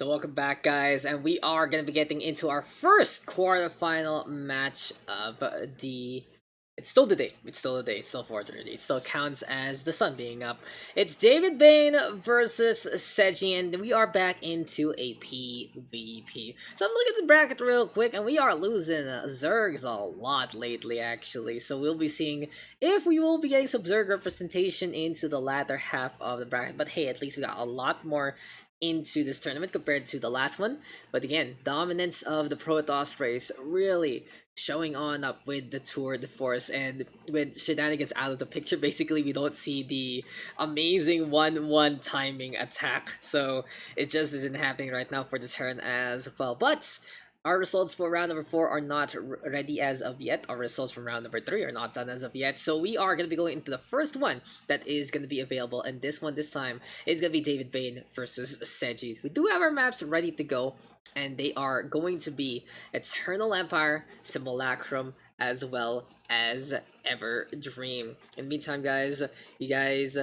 So welcome back, guys, and we are going to be getting into our first quarterfinal match of the... It's still the day. It's still the day. It's still 4:30. It still counts as the sun being up. It's DavidBane versus Seji, and we are back into a PvP. So I'm looking at the bracket real quick, and we are losing Zergs a lot lately, actually. So we'll be seeing if we will be getting some Zerg representation into the latter half of the bracket. But hey, at least we got a lot more into this tournament compared to the last one. But again, dominance of the Protoss race really showing on up with the Tour de Force, and with shenanigans out of the picture, basically we don't see the amazing 1-1 timing attack. So it just isn't happening right now for the turn as well. But our results for round number 4 are not ready as of yet. Our results from round number 3 are not done as of yet. So we are going to be going into the first one that is going to be available. And this one this time is going to be DavidBane versus Seji. We do have our maps ready to go. And they are going to be Eternal Empire, Simulacrum, as well as Everdream. In the meantime, guys, you guys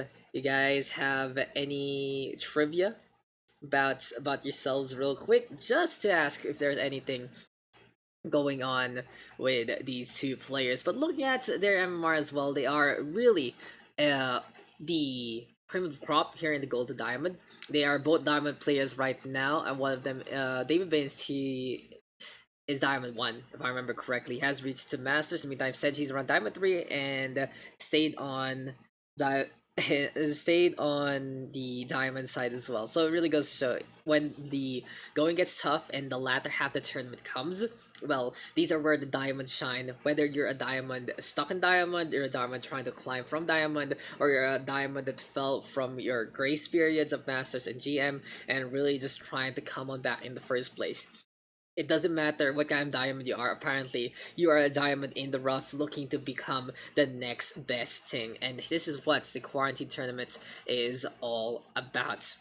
have any trivia about yourselves real quick, just to ask if there's anything going on with these two players? But looking at their MMR as well, they are really the cream of the crop here in the Gold to Diamond. They are both Diamond players right now, and one of them, DavidBane is Diamond 1, if I remember correctly. He has reached to Masters. In the meantime, Seji's around Diamond 3 and stayed on the Diamond side as well. So it really goes to show, when the going gets tough and the latter half of the tournament comes, well, these are where the diamonds shine. Whether you're a diamond stuck in diamond, you're a diamond trying to climb from diamond, or you're a diamond that fell from your grace periods of Masters and GM and really just trying to come on back in the first place. It doesn't matter what kind of diamond you are. Apparently, you are a diamond in the rough looking to become the next best thing. And this is what the quarantine tournament is all about.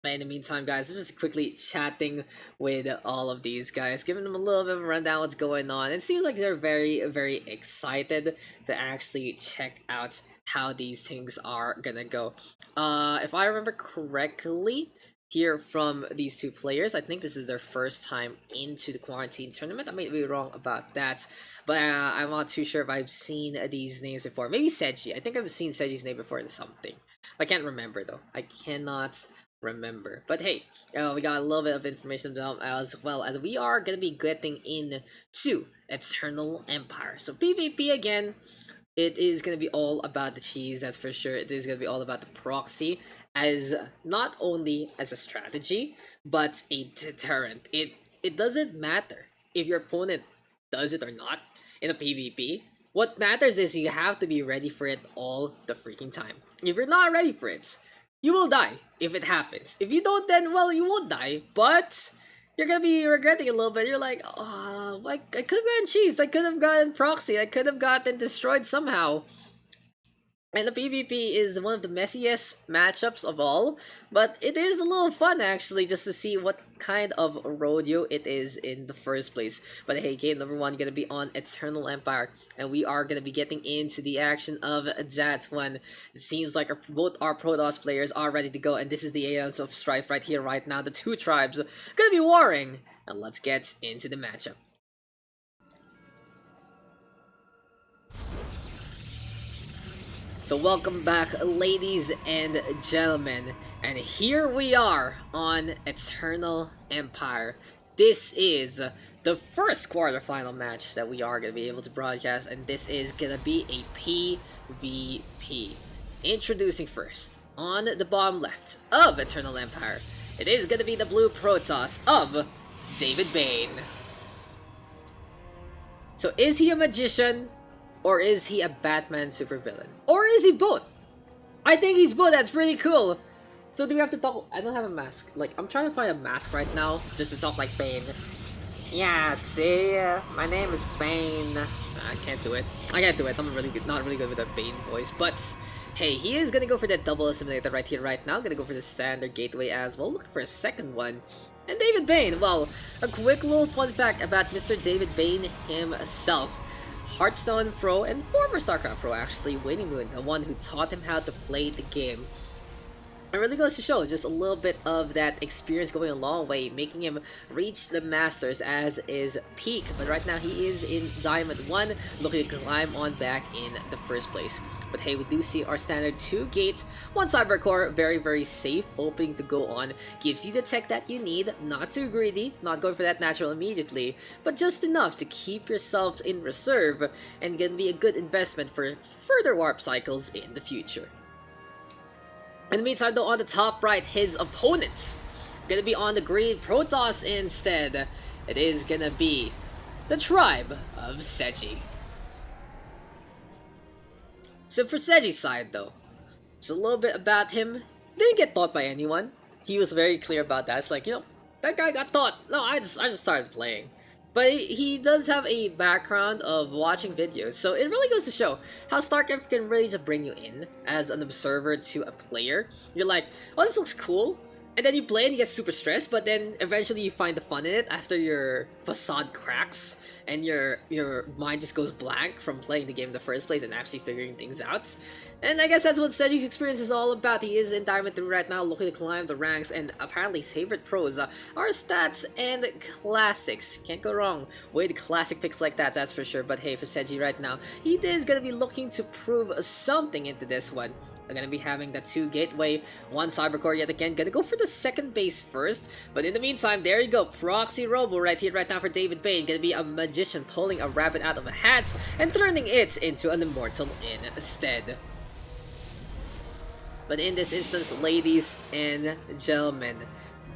But in the meantime, guys, I'm just quickly chatting with all of these guys, giving them a little bit of a rundown what's going on. It seems like they're very, very excited to actually check out how these things are gonna go. If I remember correctly, here from these two players, I think this is their first time into the quarantine tournament. I may be wrong about that, but I'm not too sure if I've seen these names before. Maybe Seji. I think I've seen Seji's name before in something. I can't remember though. I cannot remember. But hey, we got a little bit of information about as well, as we are gonna be getting into Eternal Empire. So PvP again. It is going to be all about the cheese, that's for sure. It is going to be all about the proxy, as not only as a strategy, but a deterrent. It doesn't matter if your opponent does it or not in a PvP. What matters is you have to be ready for it all the freaking time. If you're not ready for it, you will die if it happens. If you don't, then, well, you won't die, but you're gonna be regretting a little bit. You're like, oh, I could have gotten cheesed. I could have gotten proxy. I could have gotten destroyed somehow. And the PvP is one of the messiest matchups of all, but it is a little fun actually, just to see what kind of rodeo it is in the first place. But hey, game number 1 gonna be on Eternal Empire, and we are gonna be getting into the action of that one. It seems like both our Protoss players are ready to go, and this is the Aeons of Strife right here, right now. The two tribes gonna be warring, and let's get into the matchup. So welcome back, ladies and gentlemen, and here we are on Eternal Empire. This is the first quarterfinal match that we are going to be able to broadcast, and this is going to be a PvP. Introducing first, on the bottom left of Eternal Empire, it is going to be the blue Protoss of DavidBane. So is he a magician? Or is he a Batman supervillain? Or is he both? I think he's both. That's pretty cool. So do we have to talk? I don't have a mask. Like, I'm trying to find a mask right now, just to talk like Bane. Yeah, see, my name is Bane. I can't do it. I can't do it. I'm not really good with a Bane voice. But hey, he is gonna go for that double assimilator right here, right now. Gonna go for the standard gateway as well. Looking for a second one. And DavidBane. Well, a quick little fun fact about Mr. DavidBane himself. Hearthstone pro and former StarCraft pro actually, Winnie Moon, the one who taught him how to play the game. It really goes to show just a little bit of that experience going a long way, making him reach the Masters as is peak. But right now he is in Diamond 1, looking to climb on back in the first place. But hey, we do see our standard 2 gates, 1 cyber core, very safe, opening to go on, gives you the tech that you need, not too greedy, not going for that natural immediately, but just enough to keep yourselves in reserve, and gonna be a good investment for further warp cycles in the future. In the meantime, though, on the top right, his opponents gonna be on the green Protoss instead. It is gonna be the tribe of Seji. So for Seji's side, though, just a little bit about him. Didn't get taught by anyone. He was very clear about that. It's like, you know, that guy got taught. No, I just started playing. But he does have a background of watching videos, so it really goes to show how StarCraft can really just bring you in as an observer to a player. You're like, oh, this looks cool, and then you play and you get super stressed, but then eventually you find the fun in it after your facade cracks and your mind just goes blank from playing the game in the first place and actually figuring things out. And I guess that's what Seji's experience is all about. He is in Diamond 3 right now, looking to climb the ranks, and apparently his favorite pros are stats and classics. Can't go wrong with classic picks like that, that's for sure. But hey, for Seji right now, he is going to be looking to prove something into this one. We're gonna be having the 2 gateway, 1 cybercore yet again. Gonna go for the second base first, but in the meantime, there you go, proxy robo right here, right now for DavidBane. Gonna be a magician pulling a rabbit out of a hat and turning it into an immortal instead. But in this instance, ladies and gentlemen,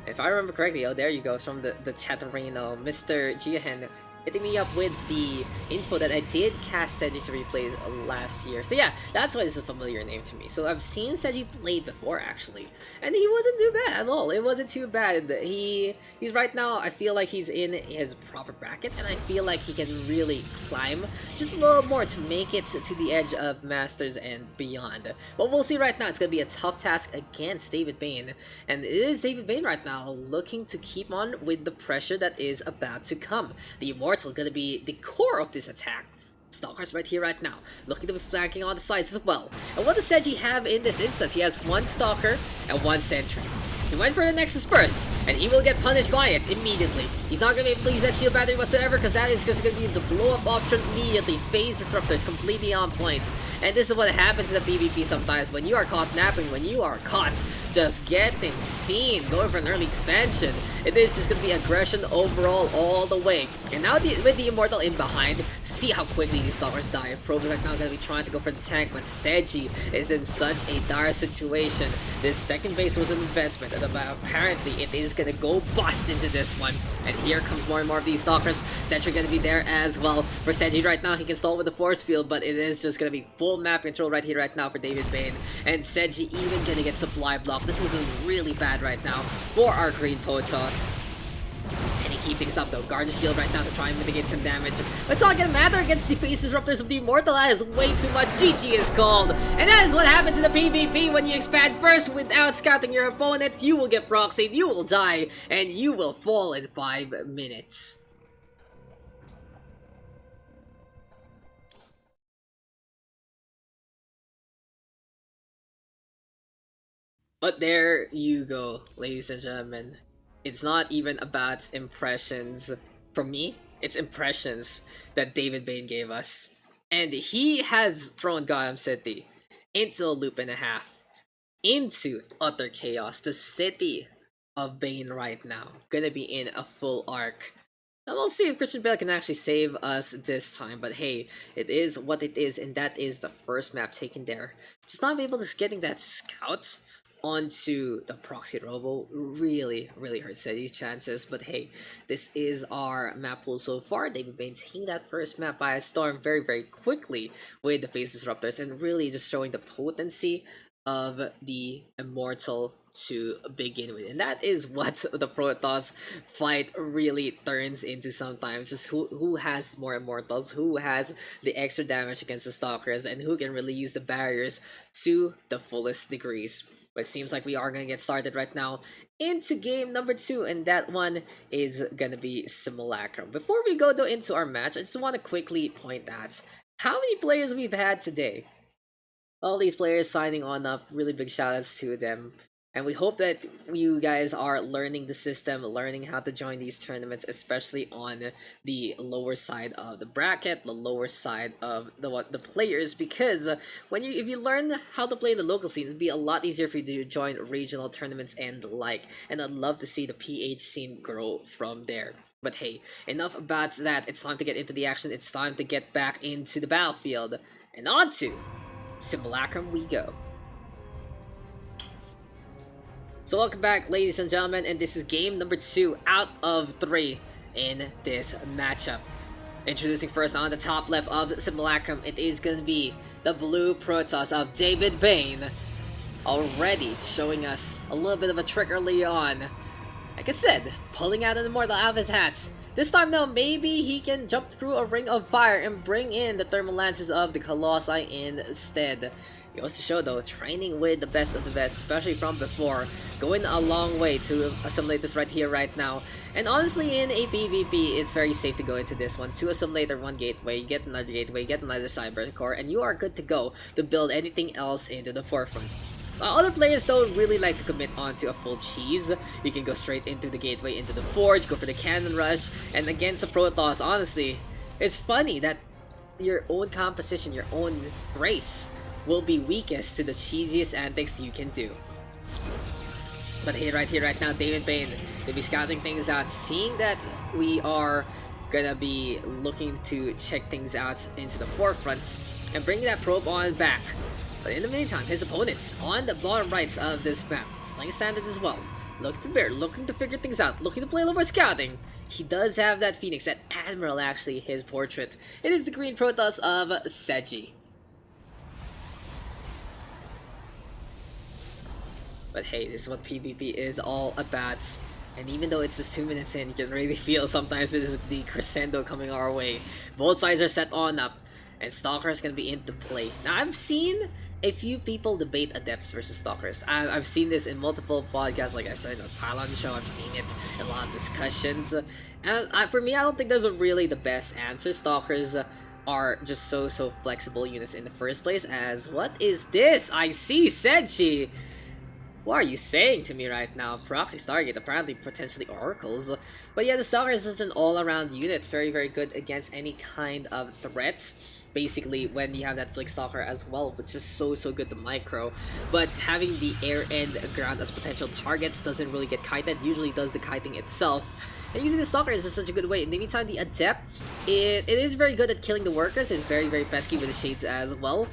if I remember correctly, oh there you go, it's from the Chatterino, Mr. Giahen, hitting me up with the info that I did cast Seji to replay last year. So yeah, that's why this is a familiar name to me. So I've seen Seji play before, actually, and he wasn't too bad at all. It wasn't too bad. He's right now, I feel like he's in his proper bracket, and I feel like he can really climb just a little more to make it to the edge of Masters and beyond. But we'll see right now. It's gonna be a tough task against DavidBane, and it is DavidBane right now looking to keep on with the pressure that is about to come. The Immortal gonna be the core of this attack. Stalkers right here, right now, looking to be flanking on the sides as well. And what does Seji have in this instance? He has 1 Stalker and 1 Sentry. He went for the Nexus first, and he will get punished by it immediately. He's not going to be able to use that shield battery whatsoever, because that is just going to be the blow-up option immediately. Phase Disruptor is completely on point. And this is what happens in the PvP sometimes, when you are caught napping, when you are caught just getting seen, going for an early expansion. It is just going to be aggression overall all the way. And now with the Immortal in behind, see how quickly these Stalkers die. Probe right now going to be trying to go for the tank, but Seji is in such a dire situation. This second base was an investment, and apparently it is gonna go bust into this one. And here comes more and more of these Stalkers. Sentry gonna be there as well. For Seji right now, he can stall with the force field, but it is just gonna be full map control right here, right now for DavidBane. And Seji even gonna get supply block. This is looking really bad right now for our green Protoss. And he keeps things up though. Guard the shield right now to try and mitigate some damage. But it's not gonna matter against the Phase Disruptors of the Immortal. That is way too much. GG is called. And that is what happens in the PvP when you expand first without scouting your opponent. You will get proxied, you will die, and you will fall in 5 minutes. But there you go, ladies and gentlemen. It's not even about impressions from me, it's impressions that DavidBane gave us. And he has thrown Gotham City into a loop and a half, into utter chaos. The city of Bane right now gonna be in a full arc. And we'll see if Christian Bale can actually save us this time. But hey, it is what it is, and that is the first map taken there. Just not able to getting that scout onto the proxy robo really hurts Seji's chances. But hey, this is our map pool so far. DavidBane taking that first map by a storm very quickly with the Phase Disruptors, and really just showing the potency of the Immortal to begin with. And that is what the Protoss fight really turns into sometimes. Just who has more Immortals, who has the extra damage against the Stalkers, and who can really use the barriers to the fullest degrees. But it seems like we are going to get started right now into game number 2, and that one is going to be Simulacrum. Before we go though into our match, I just want to quickly point out how many players we've had today. All these players signing on up, really big shoutouts to them. And we hope that you guys are learning the system, learning how to join these tournaments, especially on the lower side of the bracket, the lower side of the players. Because when if you learn how to play the local scene, it'll be a lot easier for you to join regional tournaments and the like. And I'd love to see the PH scene grow from there. But hey, enough about that. It's time to get into the action. It's time to get back into the battlefield. And on to Simulacrum we go. So welcome back, ladies and gentlemen, and this is game number 2 out of 3 in this matchup. Introducing first on the top left of Simulacrum, it is going to be the blue Protoss of DavidBane, already showing us a little bit of a trick early on. Like I said, pulling out an Immortal out of his hats. This time though, maybe he can jump through a ring of fire and bring in the thermal lances of the Colossi instead. It goes to show though, training with the best of the best, especially from before, going a long way to assimilate this right here, right now. And honestly, in a PvP, it's very safe to go into this one. 2 assimilator, 1 gateway, you get another gateway, you get another cyber core, and you are good to go to build anything else into the forefront. Other players don't really like to commit onto a full cheese. You can go straight into the gateway, into the forge, go for the cannon rush, and against the Protoss, honestly, it's funny that your own composition, your own race, will be weakest to the cheesiest antics you can do. But hey, right here, right now, DavidBane, they'll be scouting things out, seeing that we are gonna be looking to check things out into the forefronts and bring that probe on back. But in the meantime, his opponents on the bottom rights of this map, playing standard as well, looking to bear, looking to figure things out, looking to play a little more scouting. He does have that Phoenix, that Admiral actually, his portrait. It is the green Protoss of Seji. But hey, this is what PvP is all about. And even though it's just 2 minutes in, you can really feel sometimes it is the crescendo coming our way. Both sides are set on up, and Stalkers can be into play. Now, I've seen a few people debate Adepts versus Stalkers. I've seen this in multiple podcasts, like I said on the Pylon Show, I've seen it in a lot of discussions. And for me, I don't think those are really the best answer. Stalkers are just so flexible units in the first place, as what is this? I see Seji! What are you saying to me right now? Proxy Stargate, apparently potentially Oracles. But yeah, the Stalker is just an all-around unit. Very good against any kind of threat. Basically, when you have that Blink Stalker as well, which is so good to micro. But having the air and ground as potential targets doesn't really get kited. Usually does the kiting itself. And using the Stalker is just such a good way. In the meantime, the Adept, it is very good at killing the workers. It's very pesky with the Shades as well.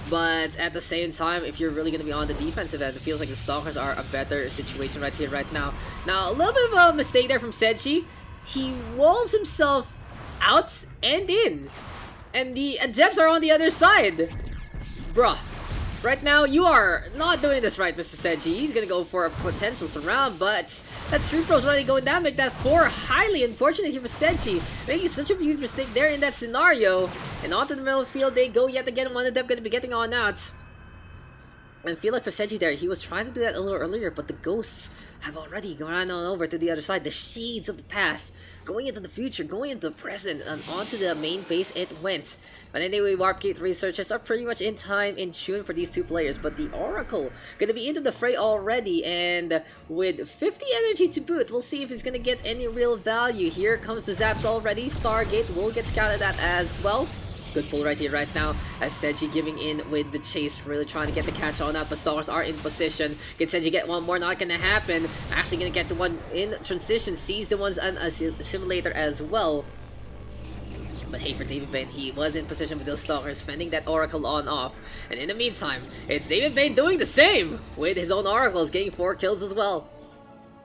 But at the same time, if you're really going to be on the defensive end, it feels like the Stalkers are a better situation right here, right now. Now, a little bit of a mistake there from Seji. He walls himself out and in. And the Adepts are on the other side. Bruh. Right now, you are not doing this right, Mr. Seji. He's gonna go for a potential surround, but that Street Pro's already going down, make that 4 highly unfortunate here for Seji. Making such a huge mistake there in that scenario. And onto the middle of the field they go yet again. One of them gonna be getting on out. And I feel like for Seji there, he was trying to do that a little earlier, but the ghosts have already gone on over to the other side. The shades of the past, going into the future, going into the present, and onto the main base it went. But anyway, Warp Gate researchers are pretty much in time, in tune for these two players. But the Oracle gonna be into the fray already, and with 50 energy to boot, we'll see if he's gonna get any real value. Here comes the Zaps already. Stargate will get scouted at as well. Good pull right here, right now, as Seji giving in with the chase, really trying to get the catch on out, but Stalkers are in position. Can Seji get one more? Not gonna happen. Actually gonna get to one in transition, sees the ones on a simulator as well. But hey, for DavidBane, he was in position with those Stalkers, fending that Oracle on off. And in the meantime, it's DavidBane doing the same, with his own Oracles, getting 4 kills as well.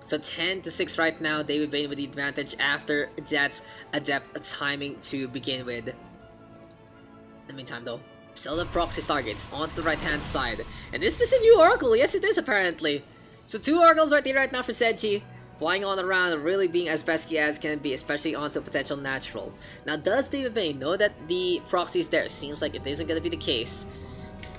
So 10-6 right now, DavidBane with the advantage after that Adept timing to begin with. In the meantime though, still the proxy targets on the right hand side. And is this a new Oracle? Yes it is apparently. So 2 Oracles right here right now for Seji. Flying on around, really being as pesky as can be, especially onto a potential natural. Now does DavidBane know that the proxy is there? Seems like it isn't going to be the case.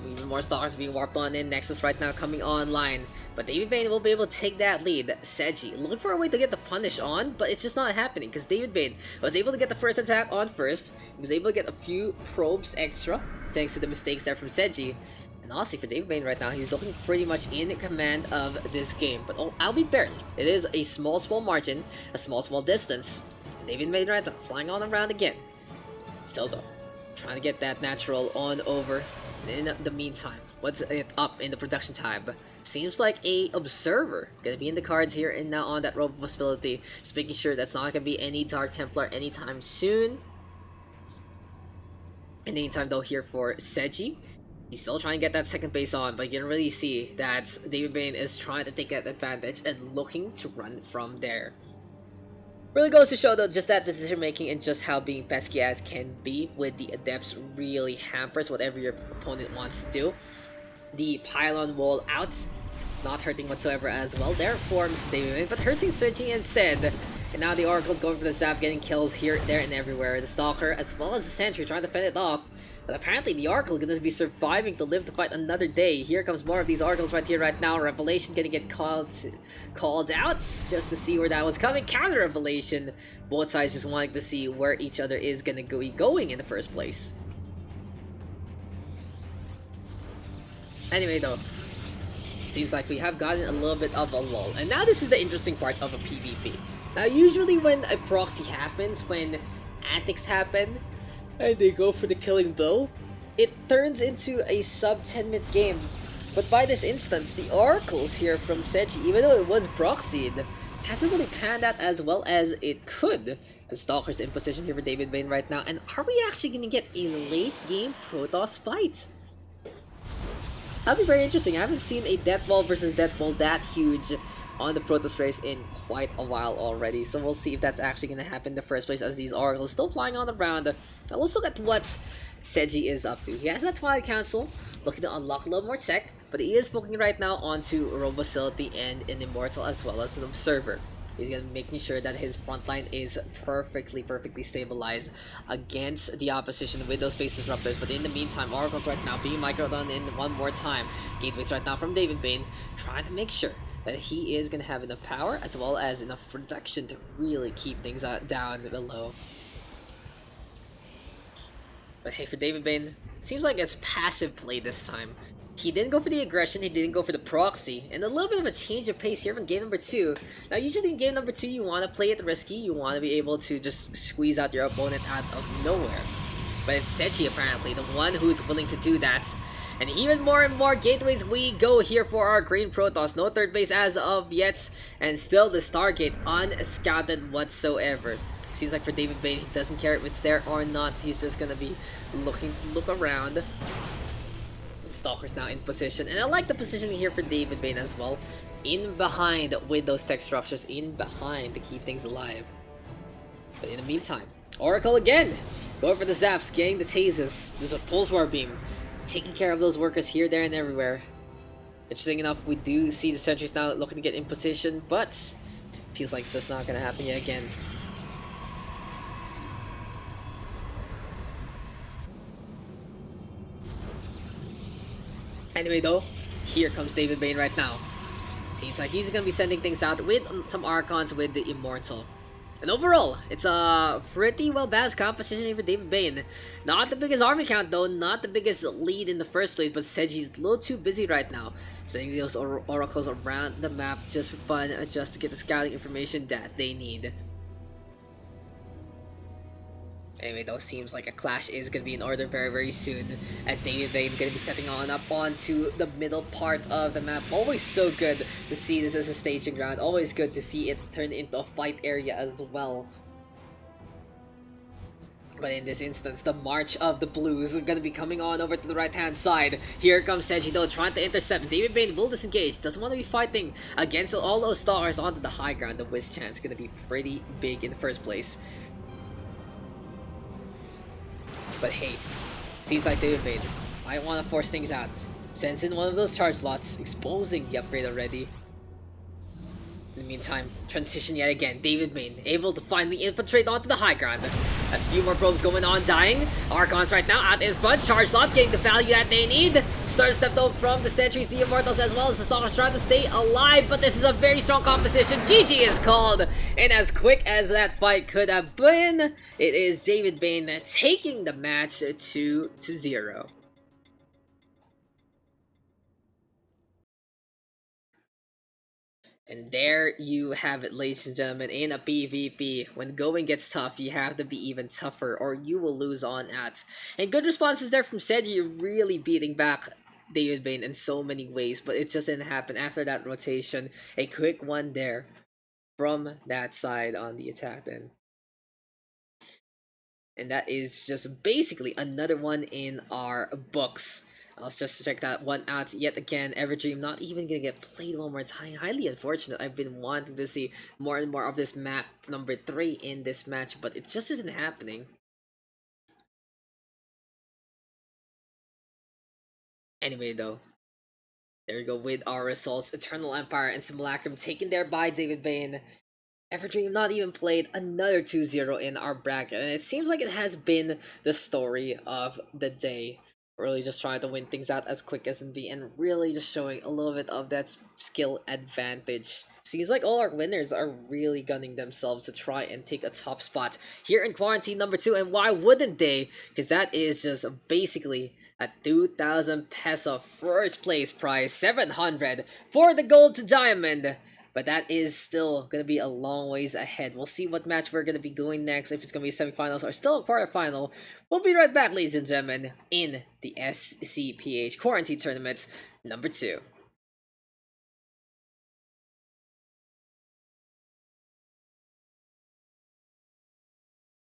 Even more Stalkers being warped on in. Nexus right now coming online. But DavidBane will be able to take that lead. Seji looking for a way to get the punish on, but it's just not happening because DavidBane was able to get the first attack on first. He was able to get a few probes extra thanks to the mistakes there from Seji. And honestly, for DavidBane right now, he's looking pretty much in command of this game. But albeit barely. It is a small margin, a small distance. DavidBane right now, flying on around again. Still though, trying to get that natural on over. In the meantime, what's it up in the production tab? Seems like a observer gonna be in the cards here and now on that rope facility. Just making sure that's not gonna be any Dark Templar anytime soon. In the meantime though, here for Seji, he's still trying to get that second base on, but you can really see that DavidBane is trying to take that advantage and looking to run from there. Really goes to show though, just that decision making and just how being pesky as can be with the adepts really hampers whatever your opponent wants to do. The pylon wall out, not hurting whatsoever as well. There forms DavidBane, but hurting Seji instead. And now the Oracle's going for the zap, getting kills here, there, and everywhere. The Stalker, as well as the Sentry, trying to fend it off. But apparently the Oracle is going to be surviving to live to fight another day. Here comes more of these Oracles right here, right now. Revelation going to get called out just to see where that was coming. Counter Revelation. Both sides just wanting to see where each other is going to be going in the first place. Anyway though, seems like we have gotten a little bit of a lull. And now this is the interesting part of a PvP. Now usually when a proxy happens, when antics happen, and they go for the killing blow, it turns into a sub 10 minute game. But by this instance, the Oracles here from Seji, even though it was proxied, hasn't really panned out as well as it could. The Stalker's in position here for DavidBane right now, and are we actually going to get a late game Protoss fight? That'll be very interesting. I haven't seen a Deathball versus Deathball that huge on the Protoss race in quite a while already, so we'll see if that's actually going to happen in the first place as these Oracles still flying on the ground. Now let's look at what Seji is up to. He has that Twilight Council, looking to unlock a little more tech, but he is focusing right now onto Rogue Facility and an Immortal as well as an Observer. He's gonna be making sure that his front line is perfectly stabilized against the opposition with those Phase Disruptors. But in the meantime, Oracle's right now being microed on in one more time. Gateways right now from DavidBane, trying to make sure that he is gonna have enough power as well as enough production to really keep things down below. But hey, for DavidBane, it seems like it's passive play this time. He didn't go for the aggression, he didn't go for the proxy, and a little bit of a change of pace here in game number 2. Now usually in game number 2 you want to play it risky, you want to be able to just squeeze out your opponent out of nowhere. But it's Seji apparently, the one who's willing to do that. And even more and more gateways we go here for our green Protoss. No third base as of yet, and still the Stargate unscouted whatsoever. Seems like for DavidBane, he doesn't care if it's there or not, he's just gonna be look around. Stalker's now in position, and I like the positioning here for DavidBane as well. In behind with those tech structures, in behind to keep things alive. But in the meantime, Oracle again! Going for the zaps, getting the tasers. This is a Pulse War Beam. Taking care of those workers here, there, and everywhere. Interesting enough, we do see the sentries now looking to get in position, but feels like it's just not gonna happen yet again. Anyway though, here comes DavidBane right now. Seems like he's gonna be sending things out with some Archons with the Immortal. And overall, it's a pretty well balanced composition here for DavidBane. Not the biggest army count though, not the biggest lead in the first place, but Seji's a little too busy right now. Sending those Oracles around the map just for fun, just to get the scouting information that they need. Anyway, though, seems like a clash is going to be in order very soon, as DavidBane is going to be setting on up onto the middle part of the map. Always so good to see this as a staging ground. Always good to see it turn into a fight area as well. But in this instance, the March of the Blues are going to be coming on over to the right-hand side. Here comes Seji though, trying to intercept. DavidBane will disengage. Doesn't want to be fighting against all those stars onto the high ground. The whiz chance is going to be pretty big in the first place. But hey, seems like DavidBane might want to force things out. Sends in one of those charge lots, exposing the upgrade already. In the meantime, transition yet again. DavidBane able to finally infiltrate onto the high ground. As a few more probes going on, dying. Archons right now out in front. Charge lot getting the value that they need. Start stepped up from the sentries, the Immortals, as well as the Stalkers trying to stay alive. But this is a very strong composition. GG is called. And as quick as that fight could have been, it is DavidBane taking the match 2-0. And there you have it, ladies and gentlemen. In a PvP, when going gets tough, you have to be even tougher or you will lose on at. And good responses there from Seji, really beating back DavidBane in so many ways, but it just didn't happen after that rotation. A quick one there from that side on the attack then. And that is just basically another one in our books. Let's just check that one out yet again. Everdream not even gonna get played one more time. Highly unfortunate. I've been wanting to see more and more of this map number 3 in this match, but it just isn't happening. Anyway though, there we go with our results. Eternal Empire and Simulacrum taken there by DavidBane. Everdream not even played another 2-0 in our bracket, and it seems like it has been the story of the day. Really just trying to win things out as quick as can be, and really just showing a little bit of that skill advantage. Seems like all our winners are really gunning themselves to try and take a top spot here in Quarantine number 2, and why wouldn't they? Because that is just basically a 2,000 peso first place prize, 700 for the gold to diamond. But that is still going to be a long ways ahead. We'll see what match we're going to be going next, if it's going to be semifinals or still a quarterfinal. We'll be right back, ladies and gentlemen, in the SCPH Quarantine Tournament number 2.